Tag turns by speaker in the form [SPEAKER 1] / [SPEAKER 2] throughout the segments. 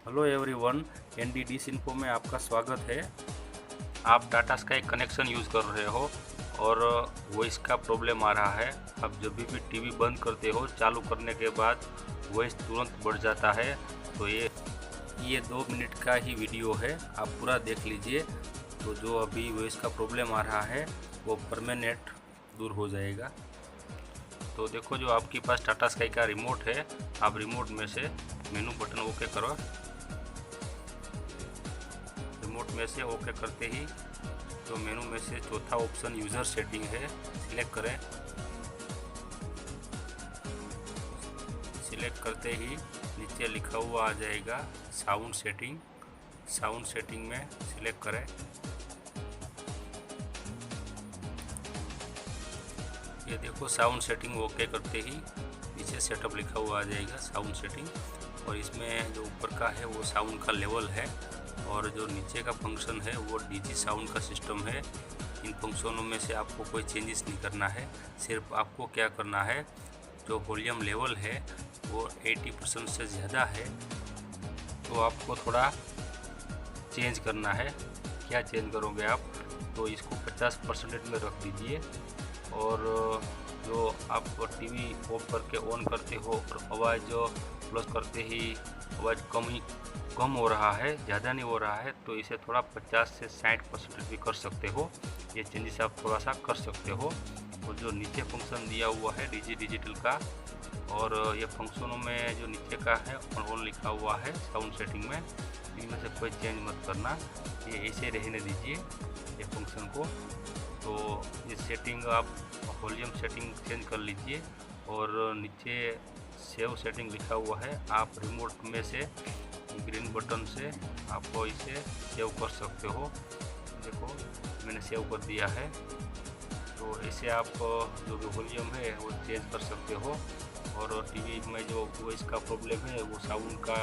[SPEAKER 1] Hello everyone, ND info में आपका स्वागत है। आप टाटा स्काई कनेक्शन यूज़ कर रहे हो और वॉइस का प्रॉब्लम आ रहा है। आप जब भी टीवी बंद करते हो, चालू करने के बाद वॉइस तुरंत बढ़ जाता है। तो ये 2 मिनट का ही वीडियो है, आप पूरा देख लीजिए। तो जो अभी वॉइस का प्रॉब्लम आ रहा है वो परमानेंट दूर हो जाएगा। तो देखो, जो आपके पास टाटा स्काई का रिमोट है, आप रिमोट में से मेनू बटन ओके करो। रिमोट में से ओके करते ही तो मेनू में से चौथा ऑप्शन यूज़र सेटिंग है, सिलेक्ट करें। सिलेक्ट करते ही नीचे लिखा हुआ आ जाएगा साउंड सेटिंग। साउंड सेटिंग में सिलेक्ट करें। ये देखो, साउंड सेटिंग ओके करते ही नीचे सेटअप लिखा हुआ आ जाएगा साउंड सेटिंग। और इसमें जो ऊपर का है वो साउंड का लेवल है और जो नीचे का फंक्शन है वो डीजी साउंड का सिस्टम है। इन फंक्शनों में से आपको कोई चेंजेस नहीं करना है। सिर्फ आपको क्या करना है, जो वॉल्यूम लेवल है वो 80% से ज़्यादा है तो आपको थोड़ा चेंज करना है। क्या चेंज करोगे आप, तो इसको 50% में रख दीजिए। और जो आप टीवी ऑफ करके ऑन करते हो और आवाज़ प्लस करते ही आवाज़ कम हो रहा है, ज़्यादा नहीं हो रहा है, तो इसे थोड़ा 50 से 60% भी कर सकते हो। ये चेंजेस आप थोड़ा सा कर सकते हो। और जो नीचे फंक्शन दिया हुआ है डिजिटल का, और ये फंक्शनों में जो नीचे का है ऑन लिखा हुआ है साउंड सेटिंग में, इनमें से कोई चेंज मत करना, ये ऐसे रहने दीजिए ये फंक्शन को। तो ये सेटिंग आप वॉल्यूम सेटिंग चेंज कर लीजिए और नीचे सेव सेटिंग लिखा हुआ है, आप रिमोट में से ग्रीन बटन से आपको इसे सेव कर सकते हो। देखो, मैंने सेव कर दिया है। तो ऐसे आप जो भी वॉल्यूम है वो चेंज कर सकते हो। और टीवी में जो वॉइस का प्रॉब्लम है वो साउंड का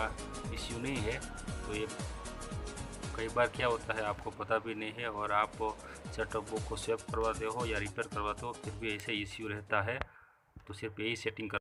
[SPEAKER 1] इश्यू नहीं है। तो ये कई बार क्या होता है आपको पता भी नहीं है और आप सेटअप बॉक्स को सेव करवाते हो या रिपेयर करवाते हो, फिर भी ऐसे इश्यू रहता है। तो सिर्फ यही सेटिंग कर